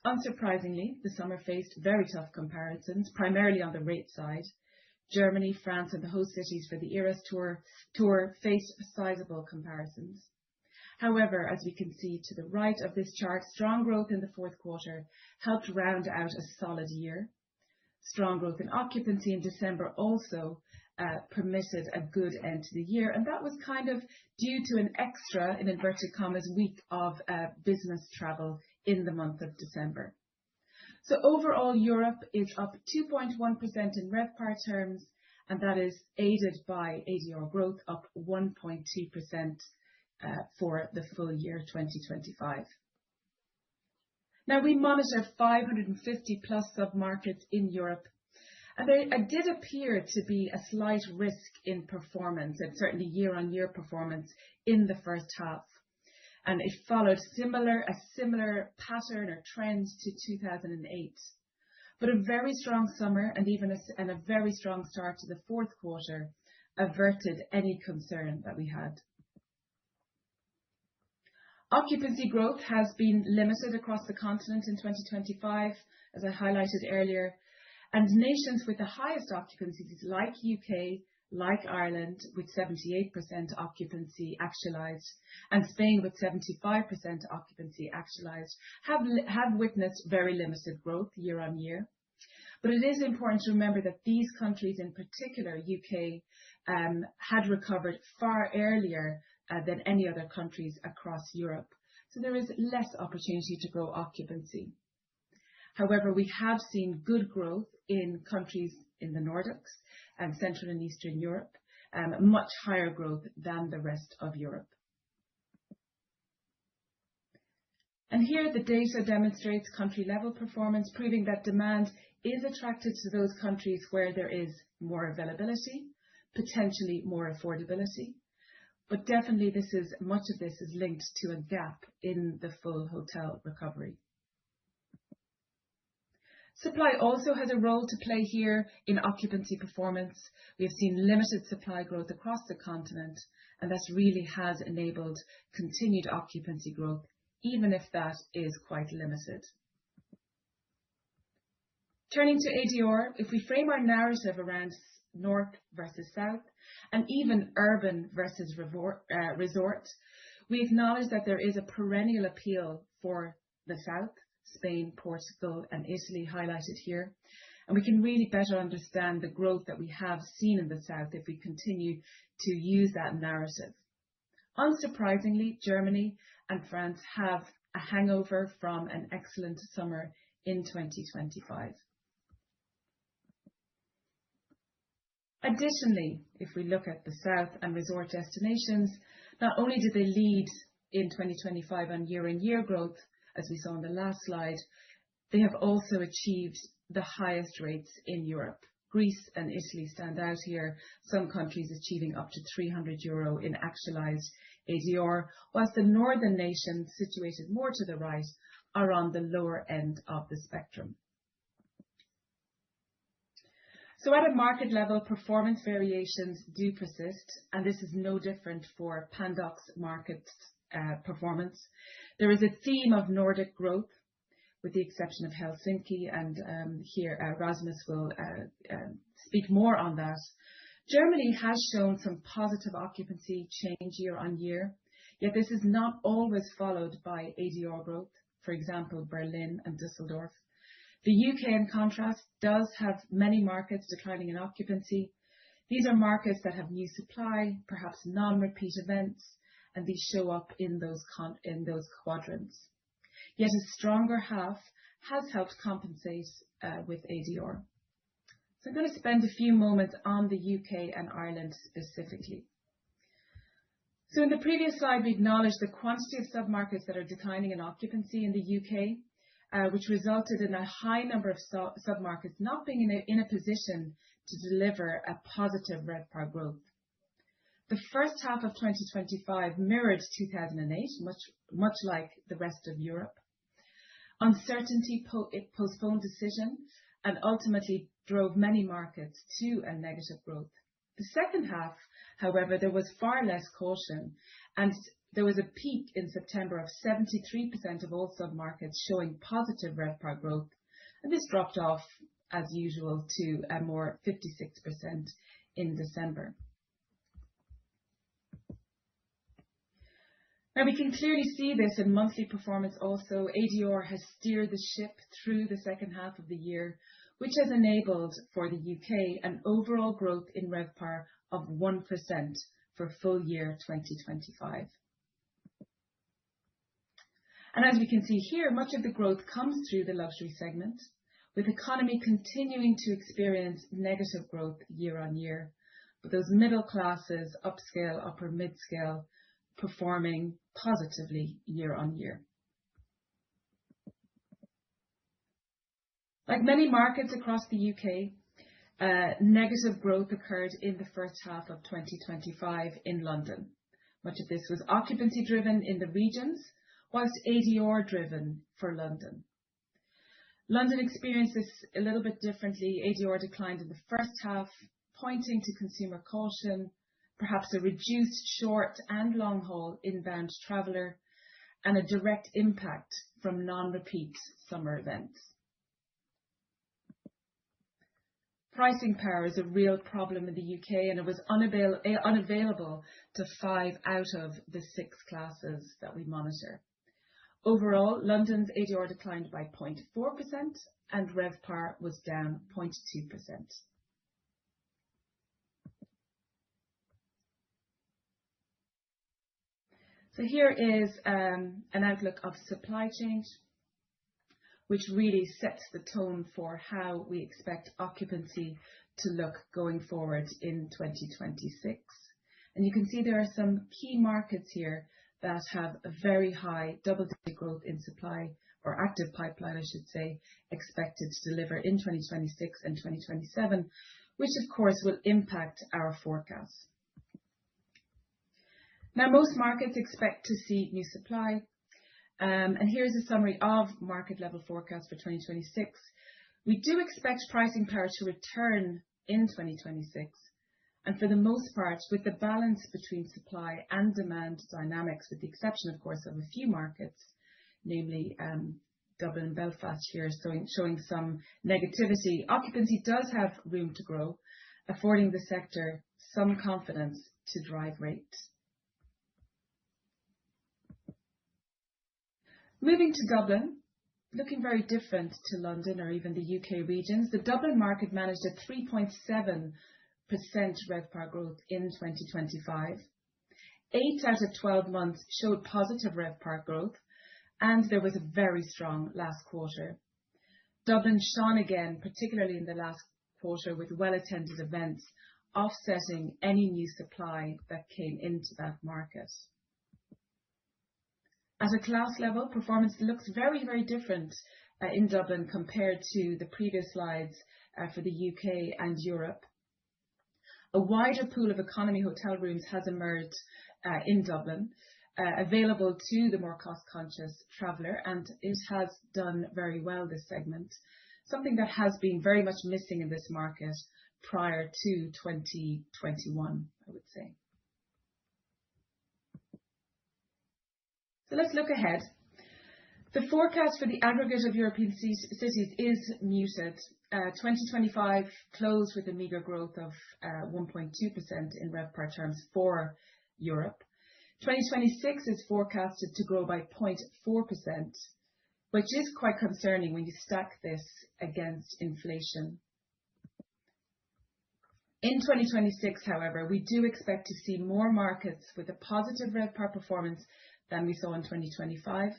Unsurprisingly, the summer faced very tough comparisons, primarily on the rate side. Germany, France, and the host cities for the Eras Tour faced sizable comparisons. However, as we can see to the right of this chart, strong growth in the fourth quarter helped round out a solid year. Strong growth in occupancy in December also permitted a good end to the year, and that was kind of due to an extra, in inverted commas, week of business travel in the month of December. So overall, Europe is up 2.1% in RevPAR terms, and that is aided by ADR growth up 1.2% for the full year 2025. Now, we monitor 550 plus sub-markets in Europe, and there did appear to be a slight risk in performance, and certainly year-on-year performance in the first half. And it followed a similar pattern or trend to 2008. But a very strong summer and even a very strong start to the fourth quarter averted any concern that we had. Occupancy growth has been limited across the continent in 2025, as I highlighted earlier, and nations with the highest occupancies like UK, like Ireland with 78% occupancy actualized, and Spain with 75% occupancy actualized, have witnessed very limited growth year on year. But it is important to remember that these countries, in particular UK, had recovered far earlier than any other countries across Europe. So there is less opportunity to grow occupancy. However, we have seen good growth in countries in the Nordics and Central and Eastern Europe, much higher growth than the rest of Europe. And here the data demonstrates country level performance, proving that demand is attracted to those countries where there is more availability, potentially more affordability. But definitely much of this is linked to a gap in the full hotel recovery. Supply also has a role to play here in occupancy performance. We have seen limited supply growth across the continent, and that really has enabled continued occupancy growth, even if that is quite limited. Turning to ADR, if we frame our narrative around north versus south, and even urban versus resort, we acknowledge that there is a perennial appeal for the south, Spain, Portugal, and Italy highlighted here. And we can really better understand the growth that we have seen in the south if we continue to use that narrative. Unsurprisingly, Germany and France have a hangover from an excellent summer in 2025. Additionally, if we look at the south and resort destinations, not only did they lead in 2025 on year-on-year growth, as we saw on the last slide, they have also achieved the highest rates in Europe. Greece and Italy stand out here, some countries achieving up to €300 in actualized ADR, whilst the northern nations, situated more to the right, are on the lower end of the spectrum. So at a market level, performance variations do persist, and this is no different for Pandox market performance. There is a theme of Nordic growth, with the exception of Helsinki, and here Rasmus will speak more on that. Germany has shown some positive occupancy change year on year, Yet this is not always followed by ADR growth, for example, Berlin and Düsseldorf. The UK, in contrast, does have many markets declining in occupancy. These are markets that have new supply, perhaps non-repeat events, and these show up in those quadrants. Yet a stronger half has helped compensate with ADR. So I'm going to spend a few moments on the UK and Ireland specifically. So in the previous slide, we acknowledged the quantity of submarkets that are declining in occupancy in the UK, which resulted in a high number of submarkets not being in a position to deliver a positive RevPAR growth. The first half of 2025 mirrored 2008, much like the rest of Europe. Uncertainty postponed decision and ultimately drove many markets to a negative growth. The second half, however, there was far less caution, and there was a peak in September of 73% of all submarkets showing positive RevPAR growth, and this dropped off as usual to a more 56% in December. Now we can clearly see this in monthly performance also. ADR has steered the ship through the second half of the year, which has enabled for the UK an overall growth in RevPAR of 1% for full year 2025. And as we can see here, much of the growth comes through the luxury segment, with economy continuing to experience negative growth year on year, but those middle classes, upscale, upper mid-scale, performing positively year on year. Like many markets across the UK, negative growth occurred in the first half of 2025 in London. Much of this was occupancy driven in the regions, whilst ADR driven for London. London experienced this a little bit differently. ADR declined in the first half, pointing to consumer caution, perhaps a reduced short and long haul inbound traveller, and a direct impact from non-repeat summer events. Pricing power is a real problem in the UK, and it was unavailable to 5 out of the 6 classes that we monitor. Overall, London's ADR declined by 0.4% and RevPAR was down 0.2%. So here is an outlook of supply change, which really sets the tone for how we expect occupancy to look going forward in 2026. And you can see there are some key markets here that have a very high double-digit growth in supply, or active pipeline, I should say, expected to deliver in 2026 and 2027, which of course will impact our forecasts. Now, most markets expect to see new supply. And here's a summary of market level forecast for 2026. We do expect pricing power to return in 2026. And for the most part, with the balance between supply and demand dynamics, with the exception, of course, of a few markets, namely Dublin and Belfast here showing some negativity, occupancy does have room to grow, affording the sector some confidence to drive rates. Moving to Dublin, looking very different to London or even the UK regions, the Dublin market managed a 3.7% RevPAR growth in 2025. 8 out of 12 months showed positive RevPAR growth, and there was a very strong last quarter. Dublin shone again, particularly in the last quarter, with well-attended events, offsetting any new supply that came into that market. At a class level, performance looks very, very different in Dublin compared to the previous slides for the UK and Europe. A wider pool of economy hotel rooms has emerged in Dublin, available to the more cost-conscious traveller, and it has done very well, this segment, something that has been very much missing in this market prior to 2021, I would say. So let's look ahead. The forecast for the aggregate of European cities is muted. 2025 closed with a meagre growth of 1.2% in RevPAR terms for Europe. 2026 is forecasted to grow by 0.4%, which is quite concerning when you stack this against inflation. In 2026, however, we do expect to see more markets with a positive RevPAR performance than we saw in 2025,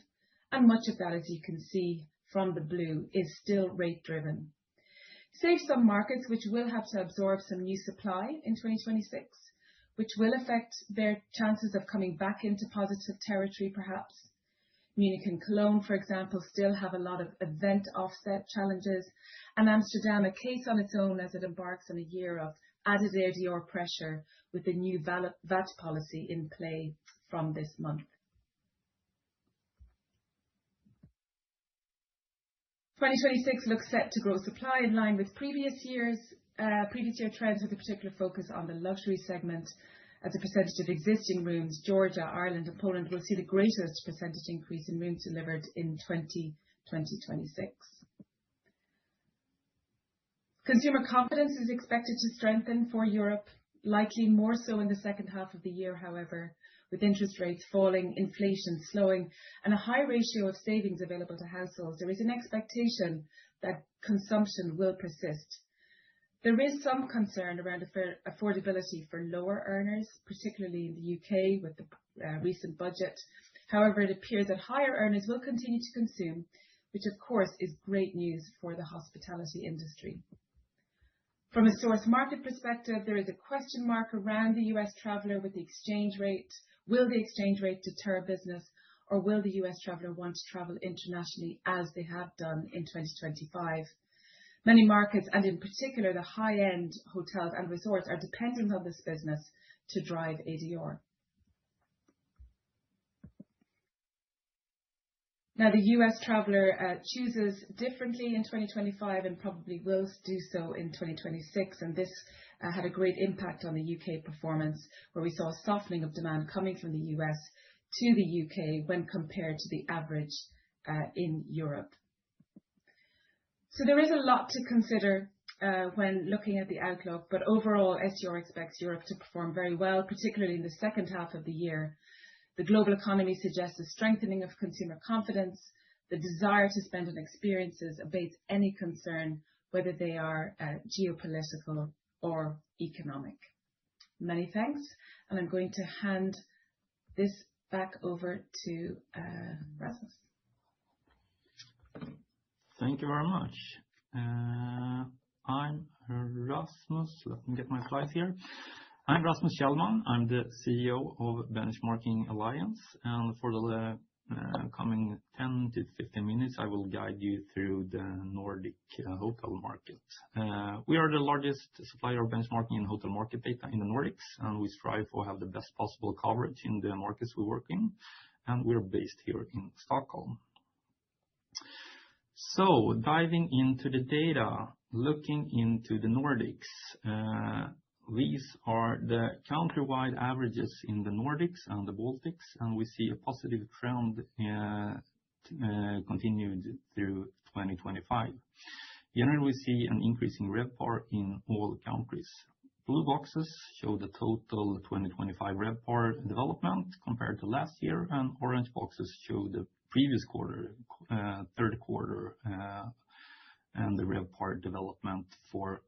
and much of that, as you can see from the blue, is still rate driven. Save some markets which will have to absorb some new supply in 2026, which will affect their chances of coming back into positive territory perhaps. Munich and Cologne, for example, still have a lot of event offset challenges, and Amsterdam a case on its own as it embarks on a year of added ADR pressure with the new VAT policy in play from this month. 2026 looks set to grow supply in line with previous year trends, with a particular focus on the luxury segment. As a percentage of existing rooms, Georgia, Ireland and Poland will see the greatest percentage increase in rooms delivered in 2026. Consumer confidence is expected to strengthen for Europe, likely more so in the second half of the year, however, with interest rates falling, inflation slowing, and a high ratio of savings available to households. There is an expectation that consumption will persist. There is some concern around affordability for lower earners, particularly in the UK with the recent budget. However, it appears that higher earners will continue to consume, which of course is great news for the hospitality industry. From a source market perspective, there is a question mark around the US traveller with the exchange rate. Will the exchange rate deter business, or will the US traveller want to travel internationally as they have done in 2025? Many markets, and in particular the high-end hotels and resorts, are dependent on this business to drive ADR. Now, the US traveller chooses differently in 2025 and probably will do so in 2026, and this had a great impact on the UK performance, where we saw a softening of demand coming from the US to the UK when compared to the average in Europe. So there is a lot to consider when looking at the outlook, but overall STR expects Europe to perform very well, particularly in the second half of the year. The global economy suggests a strengthening of consumer confidence. The desire to spend on experiences abates any concern, whether they are geopolitical or economic. Many thanks, and I'm going to hand this back over to Rasmus. Thank you very much. I'm Rasmus. Let me get my slides here. I'm Rasmus Kjellman. I'm the CEO of Benchmarking Alliance, and for the coming 10 to 15 minutes, I will guide you through the Nordic hotel market. We are the largest supplier of benchmarking and hotel market data in the Nordics, and we strive to have the best possible coverage in the markets we work in, and we're based here in Stockholm. So, diving into the data, looking into the Nordics, these are the countrywide averages in the Nordics and the Baltics, and we see a positive trend continued through 2025. Generally, we see an increasing RevPAR in all countries. Blue boxes show the total 2025 RevPAR development compared to last year, and orange boxes show the previous quarter, third quarter, and the RevPAR development for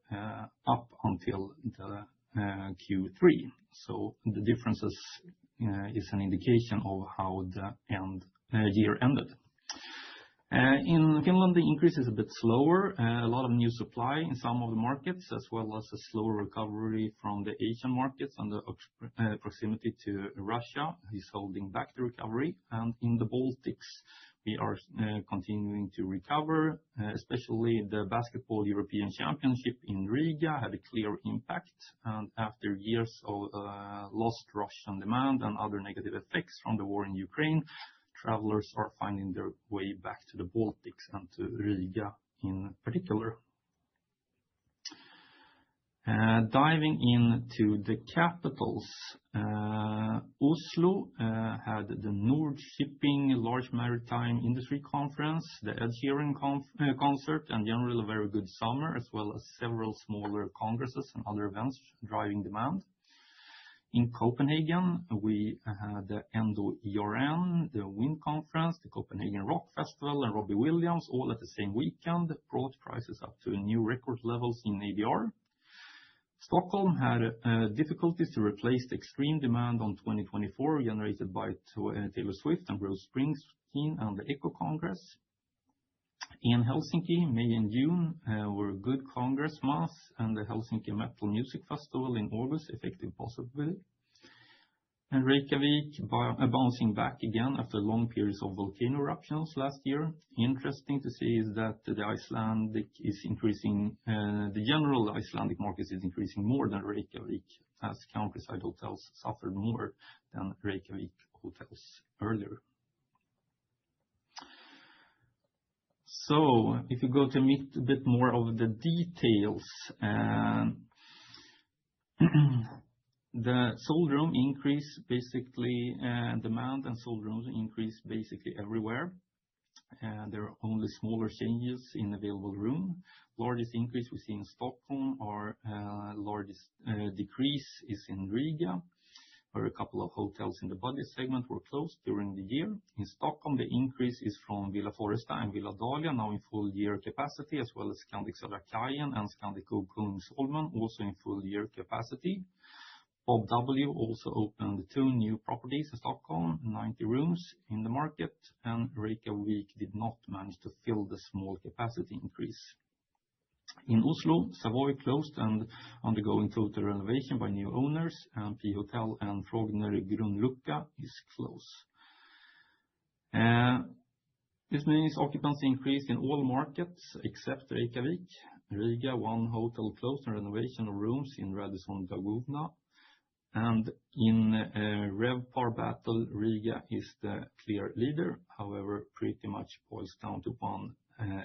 up until the Q3. So the differences is an indication of how the year ended. In Finland, the increase is a bit slower. A lot of new supply in some of the markets, as well as a slower recovery from the Asian markets and the proximity to Russia is holding back the recovery. And in the Baltics, we are continuing to recover, especially the Basketball European Championship in Riga had a clear impact. And after years of lost Russian demand and other negative effects from the war in Ukraine, travelers are finding their way back to the Baltics and to Riga in particular. Diving into the capitals, Oslo had the Nord Shipping Large Maritime Industry Conference, the Ed Sheeran concert, and generally a very good summer, as well as several smaller congresses and other events driving demand. In Copenhagen, we had the Endo-ERN, the Wind Conference, the Copenhagen Rock Festival, and Robbie Williams all at the same weekend, brought prices up to new record levels in ADR. Stockholm had difficulties to replace the extreme demand on 2024 generated by Taylor Swift and Bruce Springsteen and the Echo Congress. In Helsinki, May and June were good Congress months, and the Helsinki Metal Music Festival in August affected positively. And Reykjavik bouncing back again after long periods of volcano eruptions last year. Interesting to see is that the Icelandic is increasing, the general Icelandic market is increasing more than Reykjavik, as countryside hotels suffered more than Reykjavik hotels earlier. So, if you go to a bit more of the details, the sold room increase basically, demand and sold rooms increase basically everywhere. There are only smaller changes in available room. Largest increase we see in Stockholm, or largest decrease is in Riga, where a couple of hotels in the budget segment were closed during the year. In Stockholm, the increase is from Villa Foresta and Villa Dahlia, now in full year capacity, as well as Scandic Södra Kajen and Scandic Kungsholmen, also in full year capacity. Bob W also opened 2 new properties in Stockholm, 90 rooms in the market, and Reykjavik did not manage to fill the small capacity increase. In Oslo, Savoy closed and undergoing total renovation by new owners, and P Hotel and Frogner Grünnlucka is closed. This means occupancy increased in all markets except Reykjavik. Riga, 1 hotel closed and renovation of rooms in Radisson Daguvna. And in RevPAR battle, Riga is the clear leader. However, pretty much boils down to one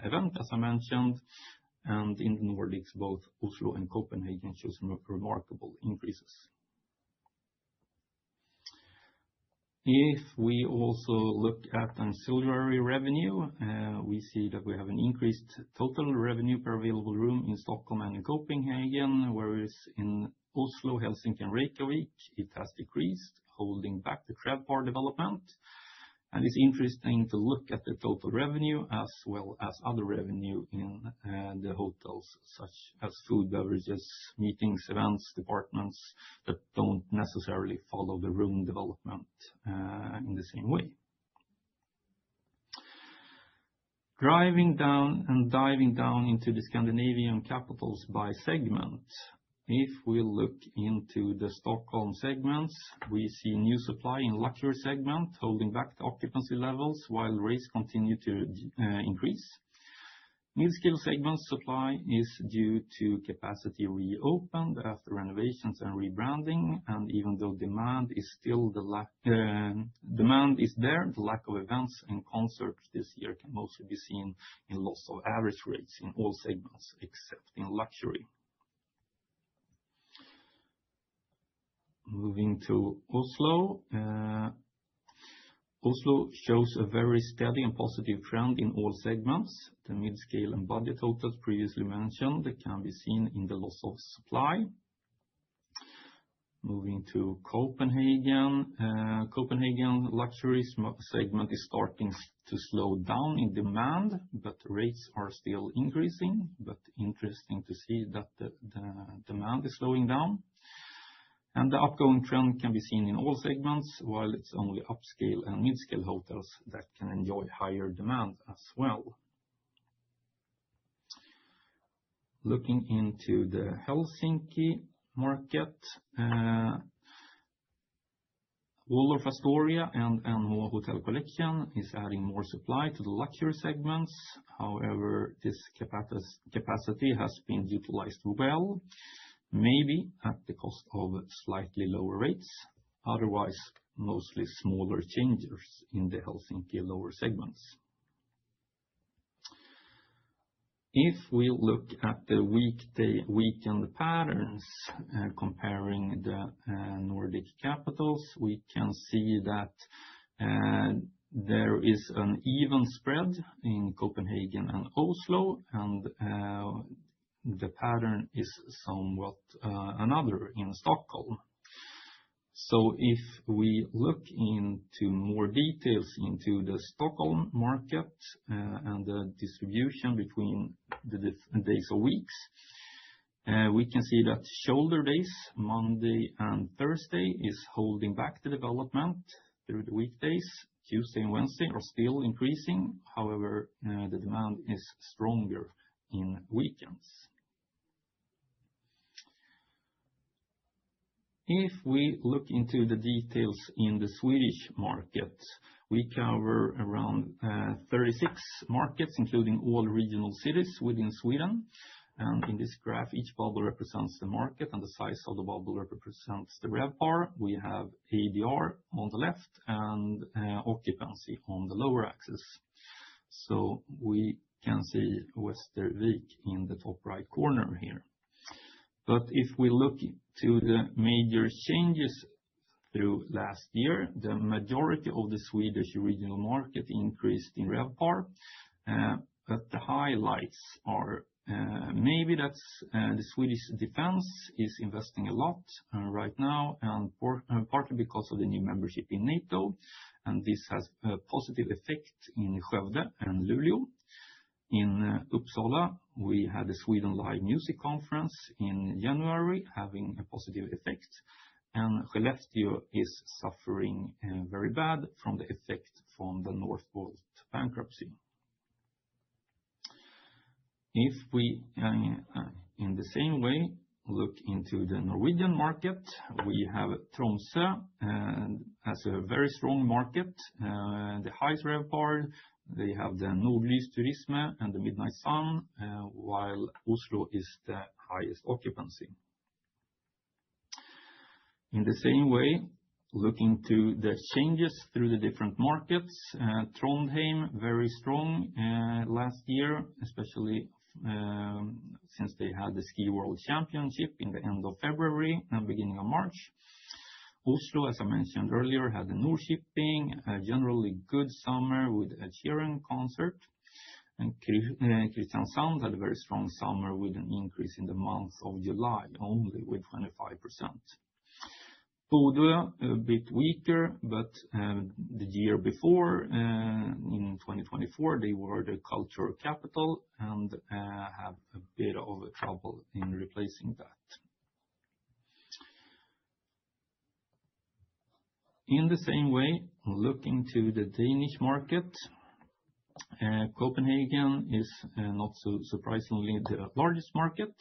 event, as I mentioned. And in the Nordics, both Oslo and Copenhagen show some remarkable increases. If we also look at ancillary revenue, we see that we have an increased total revenue per available room in Stockholm and in Copenhagen, whereas in Oslo, Helsinki, and Reykjavik, it has decreased, holding back the RevPAR development. And it's interesting to look at the total revenue as well as other revenue in the hotels, such as food, beverages, meetings, events, departments that don't necessarily follow the room development in the same way. Diving down into the Scandinavian capitals by segment. If we look into the Stockholm segments, we see new supply in luxury segment holding back the occupancy levels while rates continue to increase. Mid-scale segment supply is due to capacity reopened after renovations and rebranding, and even though demand is there, the lack of events and concerts this year can mostly be seen in loss of average rates in all segments except in luxury. Moving to Oslo. Oslo shows a very steady and positive trend in all segments. The mid-scale and budget hotels previously mentioned can be seen in the loss of supply. Moving to Copenhagen. Copenhagen luxury segment is starting to slow down in demand, but rates are still increasing. But interesting to see that the demand is slowing down. And the upgoing trend can be seen in all segments, while it's only upscale and mid-scale hotels that can enjoy higher demand as well. Looking into the Helsinki market, Waldorf Astoria and NH Hotel Collection is adding more supply to the luxury segments. However, this capacity has been utilized well, maybe at the cost of slightly lower rates, otherwise mostly smaller changes in the Helsinki lower segments. If we look at the weekend patterns comparing the Nordic capitals, we can see that there is an even spread in Copenhagen and Oslo, and the pattern is somewhat another in Stockholm. If we look into more details into the Stockholm market and the distribution between the different days or weeks, we can see that shoulder days, Monday and Thursday, is holding back the development through the weekdays. Tuesday and Wednesday are still increasing. However, the demand is stronger in weekends. If we look into the details in the Swedish market, we cover around 36 markets, including all regional cities within Sweden. In this graph, each bubble represents the market, and the size of the bubble represents the RevPAR. We have ADR on the left and occupancy on the lower axis. We can see Västervik in the top right corner here. If we look to the major changes through last year, the majority of the Swedish regional market increased in RevPAR. The highlights are maybe that's the Swedish defense is investing a lot right now, and partly because of the new membership in NATO, and this has a positive effect in Skövde and Luleå. In Uppsala, we had the Sweden Live Music Conference in January, having a positive effect, and Skellefteå is suffering very bad from the effect from the Northvolt bankruptcy. If we, in the same way, look into the Norwegian market, we have Tromsø as a very strong market, the highest RevPAR. They have the Nordlys Turisme and the Midnight Sun, while Oslo is the highest occupancy. In the same way, looking to the changes through the different markets, Trondheim, very strong last year, especially since they had the Ski World Championship in the end of February and beginning of March. Oslo, as I mentioned earlier, had the Nordshipping, a generally good summer with a Sheeran concert. And Kristiansand had a very strong summer with an increase in the month of July, only with 25%. Bodø, a bit weaker, but the year before, in 2024, they were the cultural capital and have a bit of trouble in replacing that. In the same way, looking to the Danish market, Copenhagen is not so surprisingly the largest market.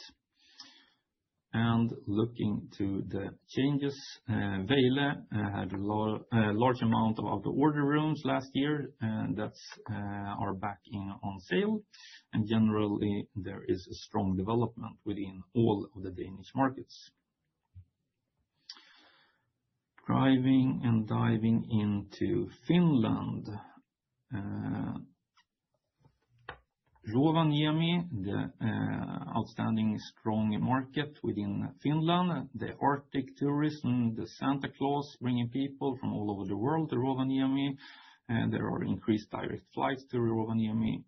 And looking to the changes, Vejle had a large amount of out-of-order rooms last year, and that's are back on sale. And generally, there is a strong development within all of the Danish markets. Diving into Finland. Rovaniemi, the outstanding strong market within Finland, the Arctic tourism, the Santa Claus bringing people from all over the world to Rovaniemi, and there are increased direct flights to Rovaniemi,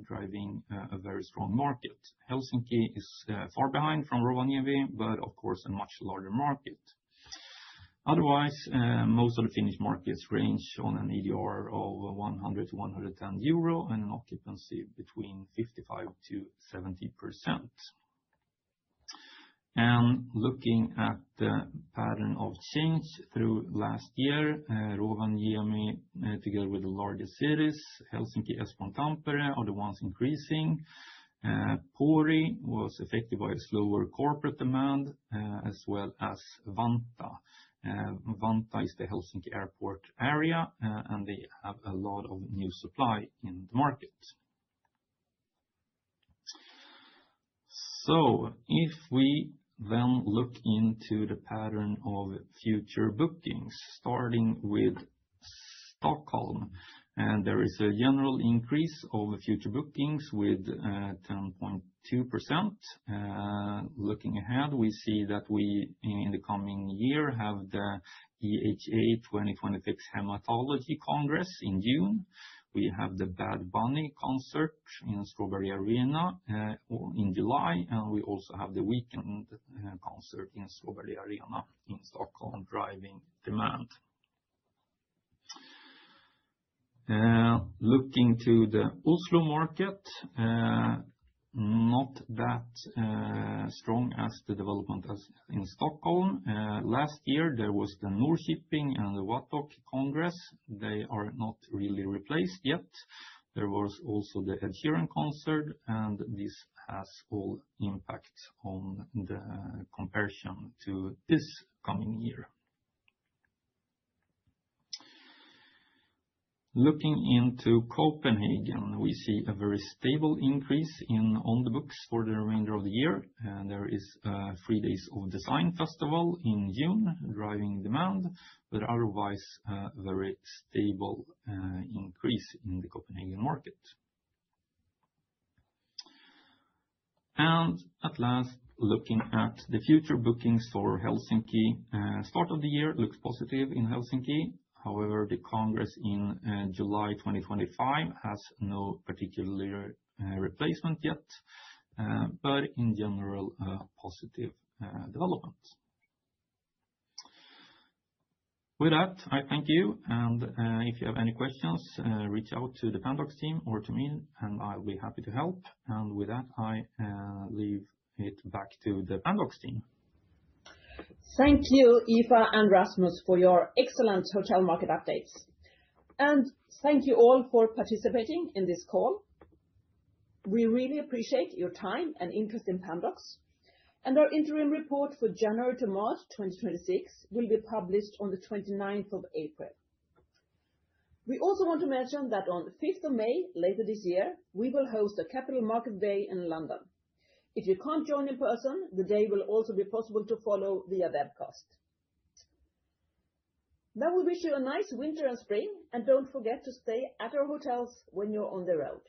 driving a very strong market. Helsinki is far behind from Rovaniemi, but of course a much larger market. Otherwise, most of the Finnish markets range on an ADR of 100 to 110 euro and an occupancy between 55 to 70%. And looking at the pattern of change through last year, Rovaniemi, together with the largest cities, Helsinki, Espoo, and Tampere, are the ones increasing. Pori was affected by a slower corporate demand, as well as Vantaa. Vantaa is the Helsinki airport area, and they have a lot of new supply in the market. So if we then look into the pattern of future bookings, starting with Stockholm, and there is a general increase of future bookings with 10.2%. Looking ahead, we see that we, in the coming year, have the EHA 2026 Hematology Congress in June, We have the Bad Bunny concert in Strawberry Arena in July, and we also have the Weekend concert in Strawberry Arena in Stockholm, driving demand. Looking to the Oslo market, not that strong as the development as in Stockholm. Last year there was the Nor-Shipping and the Wattok Congress. They are not really replaced yet. There was also the Ed Sheeran concert, and this has all impact on the comparison to this coming year. Looking into Copenhagen, we see a very stable increase on the books for the remainder of the year. There is 3 days of design festival in June, driving demand, but otherwise a very stable increase in the Copenhagen market. And at last, looking at the future bookings for Helsinki, start of the year looks positive in Helsinki. However, the Congress in July 2025 has no particular replacement yet, but in general, positive development. With that, I thank you, and if you have any questions, reach out to the Pandox team or to me, and I'll be happy to help. And with that, I leave it back to the Pandox team. Thank you, Eva and Rasmus, for your excellent hotel market updates. And thank you all for participating in this call. We really appreciate your time and interest in Pandox. And our interim report for January to March 2026 will be published on the 29th of April. We also want to mention that on the 5th of May, later this year, we will host a Capital Market Day in London. If you can't join in person, the day will also be possible to follow via webcast. Now we wish you a nice winter and spring, and don't forget to stay at our hotels when you're on the road.